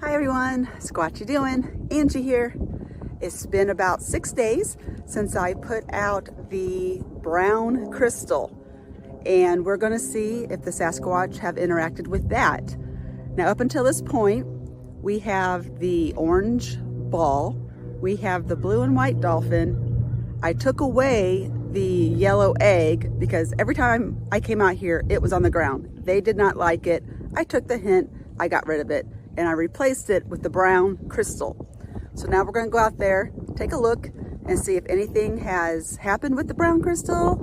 Hi everyone, Squatch'ya doing? Angie here. It's been about 6 days since I put out the brown crystal, and we're going to see if the Sasquatch have interacted with that. Now up until this point, we have the orange ball, we have the blue and white dolphin. I took away the yellow egg because every time I came out here, it was on the ground. They did not like it. I took the hint, I got rid of it, and I replaced it with the brown crystal. So now we're going to go out there, take a look, and see if anything has happened with the brown crystal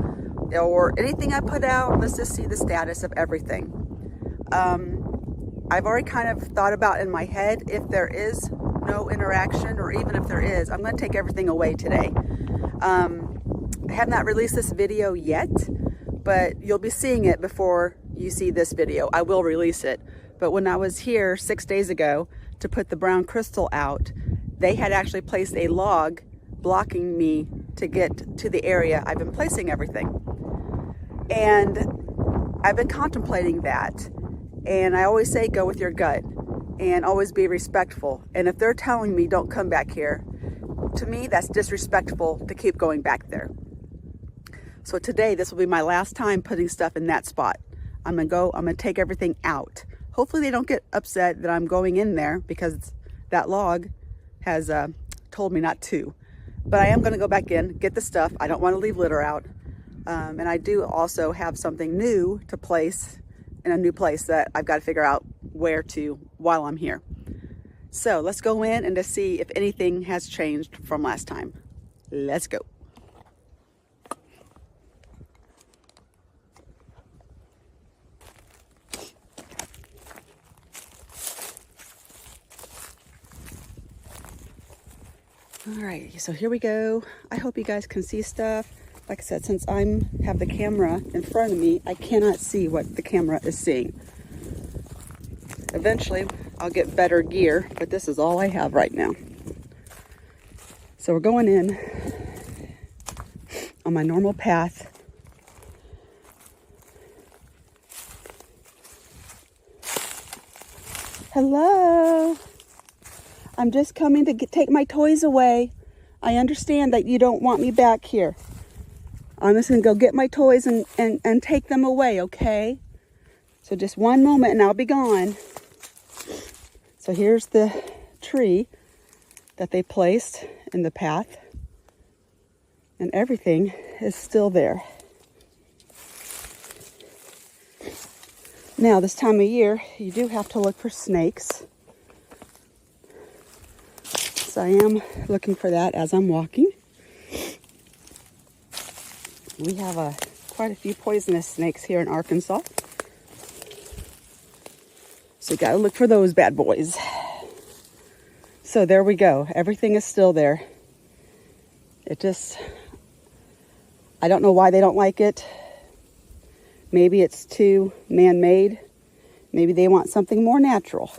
or anything I put out. Let's just see the status of everything. I've already kind of thought about in my head, if there is no interaction, or even if there is, I'm going to take everything away today. I have not released this video yet, but you'll be seeing it before you see this video. I will release it. But when I was here 6 days ago to put the brown crystal out, they had actually placed a log blocking me to get to the area I've been placing everything. And I've been contemplating that. And I always say, go with your gut and always be respectful. And if they're telling me don't come back here, to me, that's disrespectful to keep going back there. So today, this will be my last time putting stuff in that spot. I'm gonna take everything out. Hopefully they don't get upset that I'm going in there because that log has told me not to. But I am going to go back in, get the stuff. I don't want to leave litter out. And I do also have something new to place in a new place that I've got to figure out where to while I'm here. So let's go in and to see if anything has changed from last time. Let's go. All right, so here we go. I hope you guys can see stuff. Like I said, since I have the camera in front of me, I cannot see what the camera is seeing. Eventually, I'll get better gear, but this is all I have right now. So we're going in on my normal path. Hello. I'm just coming to take my toys away. I understand that you don't want me back here. I'm just gonna go get my toys and take them away, okay? So just one moment and I'll be gone. So here's the tree that they placed in the path. And everything is still there. Now, this time of year, you do have to look for snakes. I am looking for that as I'm walking. We have quite a few poisonous snakes here in Arkansas. So you gotta look for those bad boys. So there we go. Everything is still there. I don't know why they don't like it. Maybe it's too man-made. Maybe they want something more natural.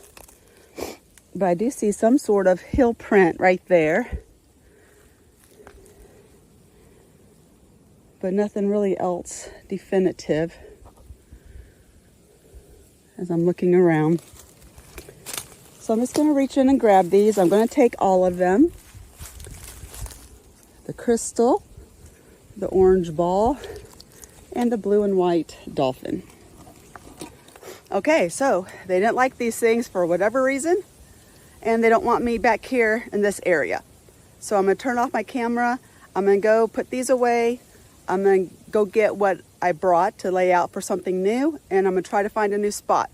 But I do see some sort of heel print right there. But nothing really else definitive as I'm looking around. So I'm just going to reach in and grab these. I'm going to take all of them. The crystal, the orange ball, and the blue and white dolphin. Okay, so they didn't like these things for whatever reason. And they don't want me back here in this area. So I'm going to turn off my camera. I'm going to go put these away. I'm going to go get what I brought to lay out for something new. And I'm going to try to find a new spot.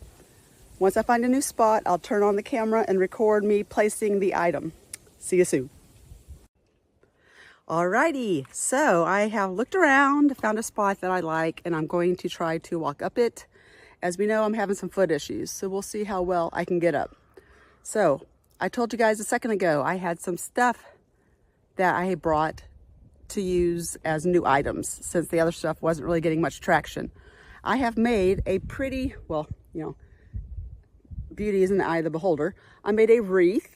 Once I find a new spot, I'll turn on the camera and record me placing the item. See you soon. Alrighty, so I have looked around, found a spot that I like, and I'm going to try to walk up it. As we know, I'm having some foot issues, so we'll see how well I can get up. So, I told you guys a second ago, I had some stuff that I had brought to use as new items since the other stuff wasn't really getting much traction. I have made a pretty, well, you know, beauty is in the eye of the beholder. I made a wreath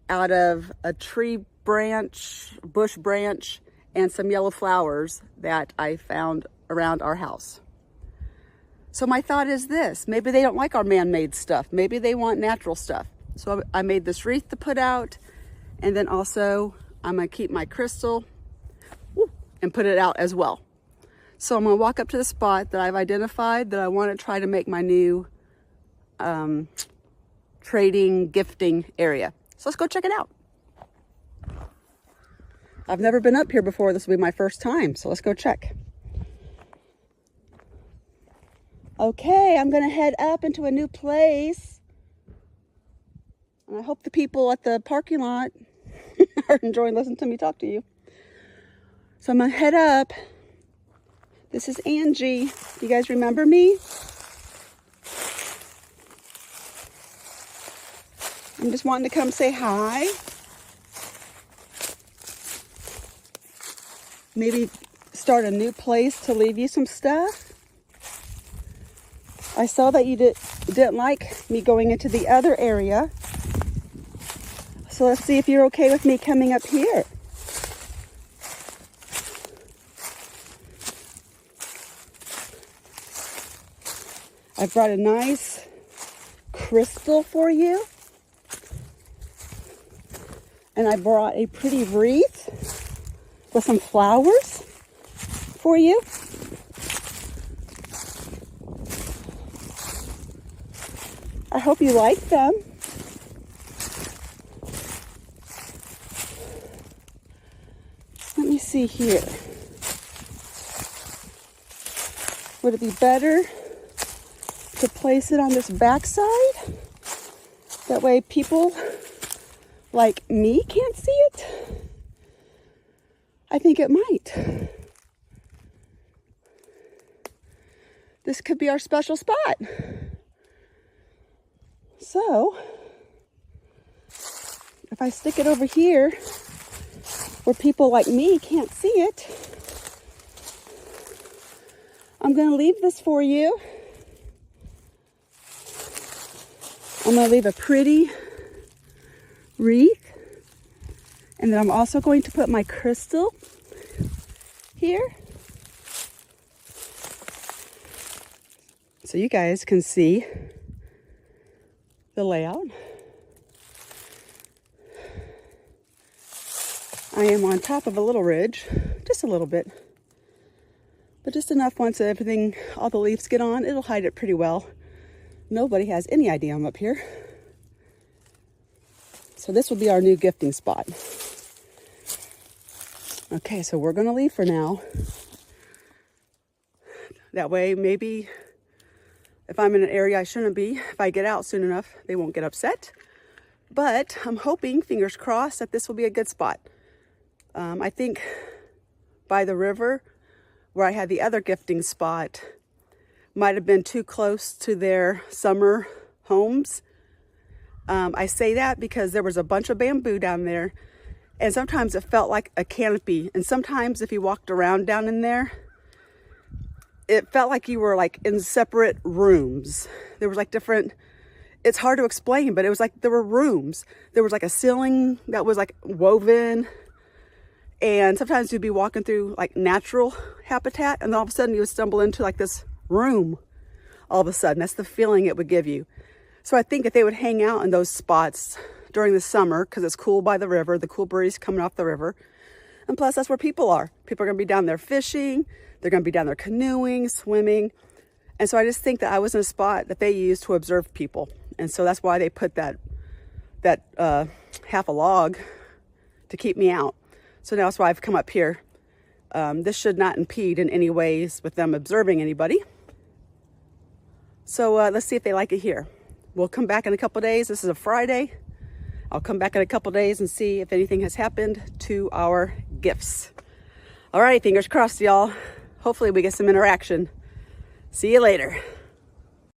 out of a tree branch, bush branch, and some yellow flowers that I found around our house. So my thought is this, maybe they don't like our man-made stuff. Maybe they want natural stuff. So I made this wreath to put out, and then also I'm gonna keep my crystal and put it out as well. So I'm gonna walk up to the spot that I've identified that I wanna try to make my new trading, gifting area. So let's go check it out. I've never been up here before. This will be my first time, so let's go check. Okay, I'm gonna head up into a new place. And I hope the people at the parking lot are enjoying listening to me talk to you. So I'm gonna head up. This is Angie. You guys remember me? I'm just wanting to come say hi. Maybe start a new place to leave you some stuff. I saw that you didn't like me going into the other area. So let's see if you're okay with me coming up here. I brought a nice crystal for you. And I brought a pretty wreath with some flowers for you. I hope you like them. Let me see here. Would it be better to place it on this backside? That way people like me can't see it? I think it might. This could be our special spot. So, if I stick it over here where people like me can't see it, I'm going to leave this for you. I'm going to leave a pretty wreath. And then I'm also going to put my crystal here. So you guys can see the layout. I am on top of a little ridge, just a little bit. But just enough once everything, all the leaves get on, it'll hide it pretty well. Nobody has any idea I'm up here. So this will be our new gifting spot. Okay, so we're gonna leave for now. That way, maybe if I'm in an area I shouldn't be, if I get out soon enough, they won't get upset. But I'm hoping, fingers crossed, that this will be a good spot. I think by the river, where I had the other gifting spot, might have been too close to their summer homes. I say that because there was a bunch of bamboo down there, and sometimes it felt like a canopy. And sometimes if you walked around down in there, it felt like you were like in separate rooms. There was like different, it's hard to explain, but it was like there were rooms. There was like a ceiling that was like woven. And sometimes you'd be walking through like natural habitat, and then all of a sudden you would stumble into like this room all of a sudden. That's the feeling it would give you. So I think if they would hang out in those spots during the summer, because it's cool by the river, the cool breeze coming off the river. And plus that's where people are. People are gonna be down there fishing. They're gonna be down there canoeing, swimming. And so I just think that I was in a spot that they used to observe people. And so that's why they put that half a log to keep me out. So now that's why I've come up here. This should not impede in any ways with them observing anybody. So let's see if they like it here. We'll come back in a couple days. This is a Friday. I'll come back in a couple days and see if anything has happened to our gifts. All right, fingers crossed, y'all. Hopefully we get some interaction. See you later.